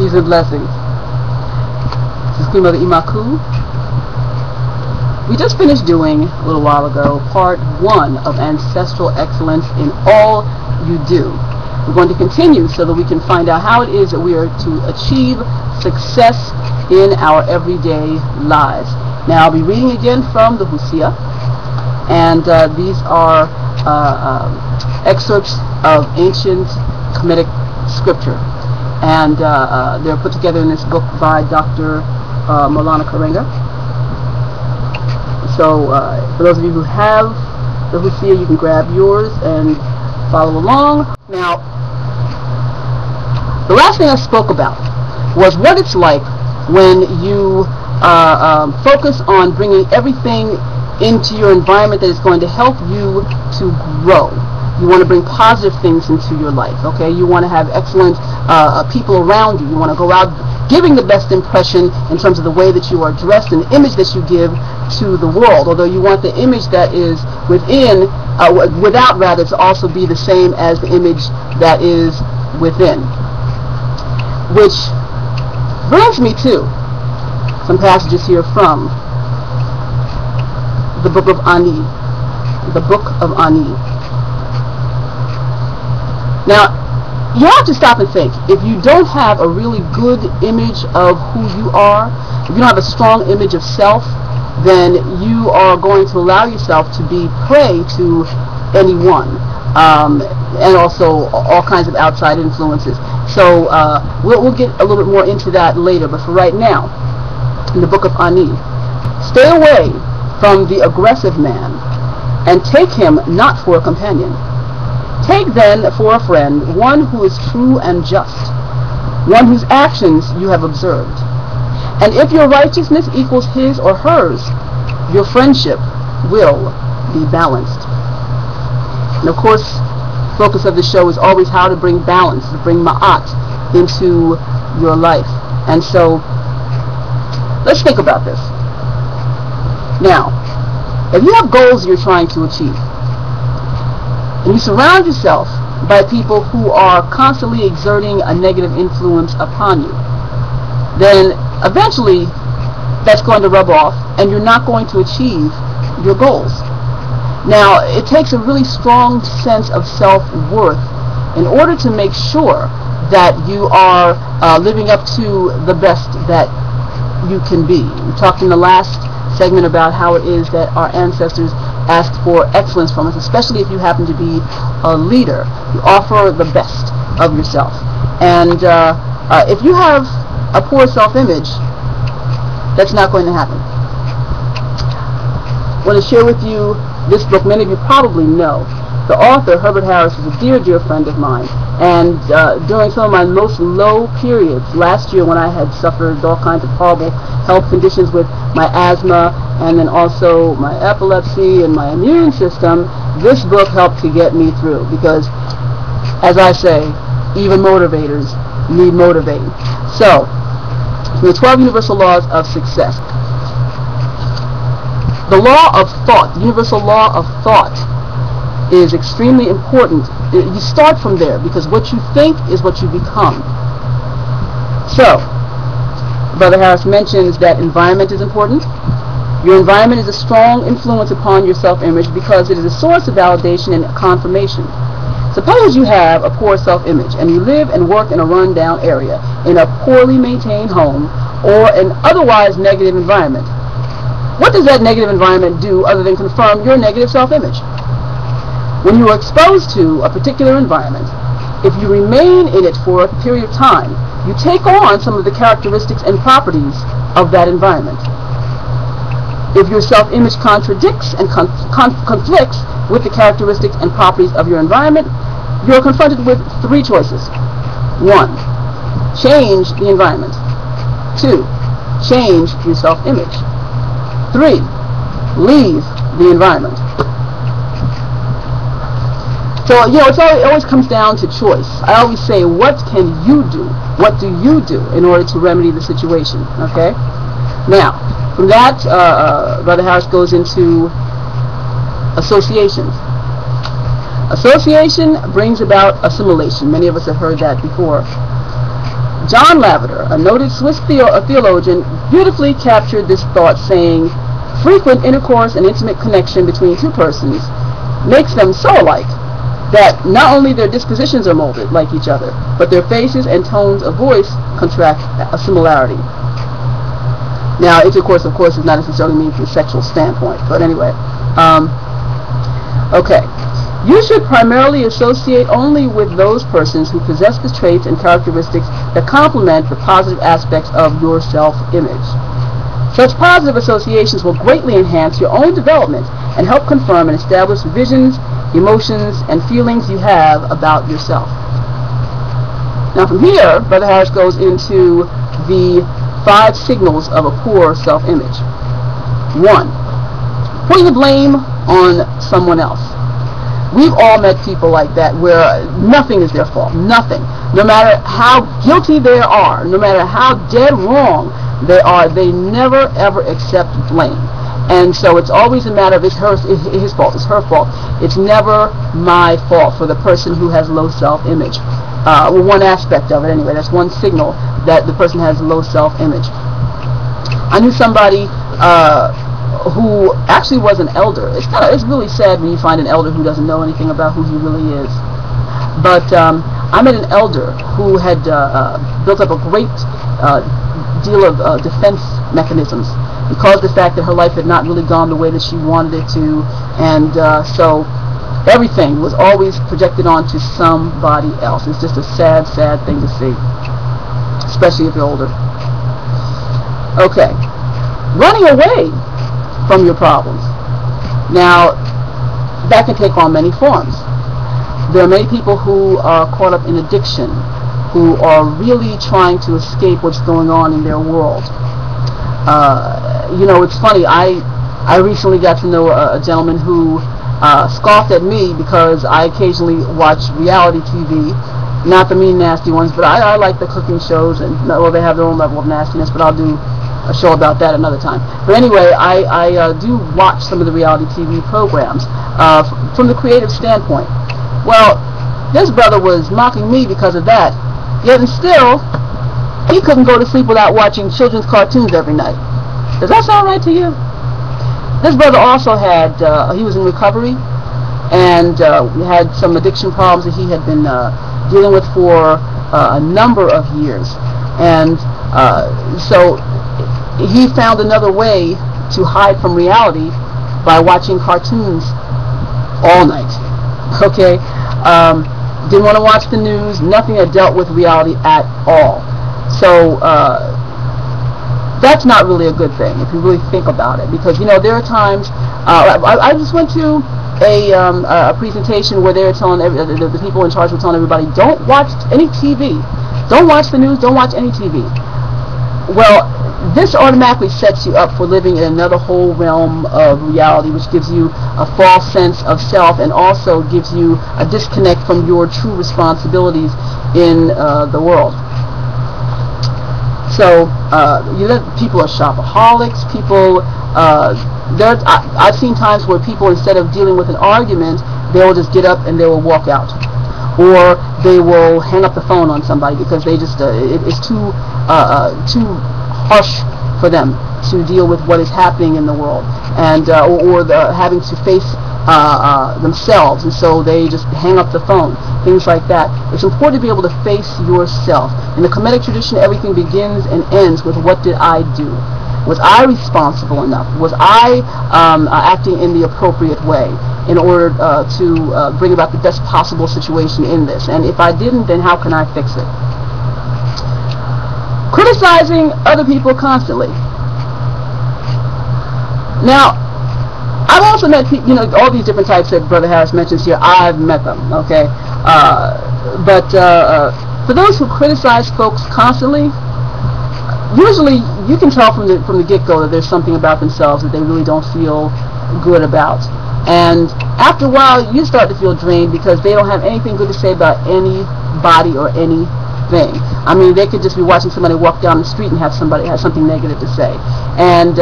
Peace and blessings. This is Queen Mother Imakhu. We just finished doing, a little while ago, part 1 of Ancestral Excellence in All You Do. We're going to continue so that we can find out how it is that we are to achieve success in our everyday lives. Now, I'll be reading again from the Hosea, and these are excerpts of ancient Kemetic scripture. And they're put together in this book by Dr. Maulana Karenga. So for those of you who have the Hosea, you can grab yours and follow along. Now, the last thing I spoke about was what it's like when you focus on bringing everything into your environment that is going to help you to grow. You want to bring positive things into your life, okay? You want to have excellent people around you. You want to go out giving the best impression in terms of the way that you are dressed and the image that you give to the world. Although you want the image that is within, without rather, to also be the same as the image that is within. Which brings me to some passages here from the book of Ani. The book of Ani. Now, you have to stop and think. If you don't have a really good image of who you are, if you don't have a strong image of self, then you are going to allow yourself to be prey to anyone, and also all kinds of outside influences. So we'll get a little bit more into that later, but for right now, in the book of Ani, stay away from the aggressive man, and take him not for a companion. Take then for a friend one who is true and just, one whose actions you have observed. And if your righteousness equals his or hers, your friendship will be balanced. And of course, the focus of the show is always how to bring balance, to bring ma'at into your life. And so, let's think about this. Now, if you have goals you're trying to achieve, and you surround yourself by people who are constantly exerting a negative influence upon you, then eventually that's going to rub off and you're not going to achieve your goals. Now, it takes a really strong sense of self-worth in order to make sure that you are living up to the best that you can be. We talked in the last segment about how it is that our ancestors asked for excellence from us, especially if you happen to be a leader. You offer the best of yourself. And if you have a poor self-image, that's not going to happen. I want to share with you this book. Many of you probably know. The author, Herbert Harris, is a dear, dear friend of mine. And during some of my most low periods, last year when I had suffered all kinds of horrible health conditions with my asthma and then also my epilepsy and my immune system, this book helped to get me through. Because, as I say, even motivators need motivating. So, the 12 universal laws of success. The law of thought, the universal law of thought, is extremely important. You start from there, because what you think is what you become. So, Brother Harris mentions that environment is important. Your environment is a strong influence upon your self-image because it is a source of validation and confirmation. Suppose you have a poor self-image and you live and work in a run-down area, in a poorly maintained home, or an otherwise negative environment. What does that negative environment do other than confirm your negative self-image? When you are exposed to a particular environment, if you remain in it for a period of time, you take on some of the characteristics and properties of that environment. If your self-image contradicts and conflicts with the characteristics and properties of your environment, you are confronted with 3 choices. 1. Change the environment. 2. Change your self-image. 3. Leave the environment. So, it always comes down to choice. I always say, what can you do? What do you do in order to remedy the situation? Okay? Now, from that, Brother Harris goes into associations. Association brings about assimilation. Many of us have heard that before. John Lavender, a noted Swiss theologian, beautifully captured this thought, saying, frequent intercourse and intimate connection between two persons makes them so alike that not only their dispositions are molded like each other, but their faces and tones of voice contract a similarity. Now, intercourse, of course, does not necessarily mean from a sexual standpoint, but anyway. Okay. You should primarily associate only with those persons who possess the traits and characteristics that complement the positive aspects of your self-image. Such positive associations will greatly enhance your own development and help confirm and establish visions, emotions, and feelings you have about yourself. Now from here, Brother Harris goes into the 5 signals of a poor self-image. 1. Putting the blame on someone else. We've all met people like that where nothing is their fault, nothing. No matter how guilty they are, no matter how dead wrong they are, they never ever accept blame. And so it's always a matter of it's his fault, it's her fault. It's never my fault for the person who has low self-image. Well, one aspect of it anyway, that's one signal that the person has low self-image. I knew somebody who actually was an elder. It's really sad when you find an elder who doesn't know anything about who he really is. But I met an elder who had built up a great deal of defense mechanisms because of the fact that her life had not really gone the way that she wanted it to, and so everything was always projected onto somebody else. It's just a sad, sad thing to see, especially if you're older. Okay, running away from your problems. Now, that can take on many forms. There are many people who are caught up in addiction, who are really trying to escape what's going on in their world. You know, it's funny, I recently got to know a gentleman who scoffed at me because I occasionally watch reality TV, not the mean, nasty ones, but I like the cooking shows, and well, they have their own level of nastiness, but I'll do a show about that another time. But anyway, I do watch some of the reality TV programs from the creative standpoint. Well, this brother was mocking me because of that, yet and still, he couldn't go to sleep without watching children's cartoons every night. Does that sound right to you? This brother also had, he was in recovery, and had some addiction problems that he had been dealing with for a number of years. And so he found another way to hide from reality by watching cartoons all night. Okay? Didn't want to watch the news, nothing that dealt with reality at all. So that's not really a good thing if you really think about it, because you know there are times I just went to a presentation where they were telling the people in charge were telling everybody, don't watch any TV, don't watch the news, don't watch any TV. Well, this automatically sets you up for living in another whole realm of reality, which gives you a false sense of self and also gives you a disconnect from your true responsibilities in the world. So people are shopaholics. People, I've seen times where people, instead of dealing with an argument, they will just get up and they will walk out, or they will hang up the phone on somebody because they just it's too harsh for them to deal with what is happening in the world, and or having to face themselves, and so they just hang up the phone, things like that. It's important to be able to face yourself. In the Kemetic tradition, everything begins and ends with what did I do? Was I responsible enough? Was I acting in the appropriate way in order to bring about the best possible situation in this? And if I didn't, then how can I fix it? Criticizing other people constantly. Now, I've also met people, you know, all these different types that Brother Harris mentions here. I've met them, okay? But for those who criticize folks constantly, usually you can tell from the get-go that there's something about themselves that they really don't feel good about. And after a while, you start to feel drained because they don't have anything good to say about anybody or anything. I mean, they could just be watching somebody walk down the street and have something negative to say. And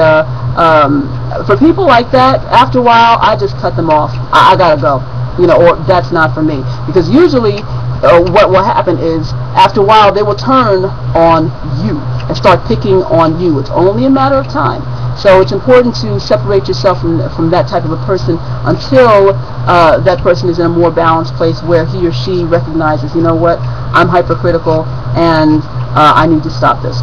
for people like that, after a while, I just cut them off. I gotta go. or that's not for me. Because usually what will happen is, after a while, they will turn on you and start picking on you. It's only a matter of time. So it's important to separate yourself from that type of a person until that person is in a more balanced place where he or she recognizes, you know what, I'm hypercritical and I need to stop this.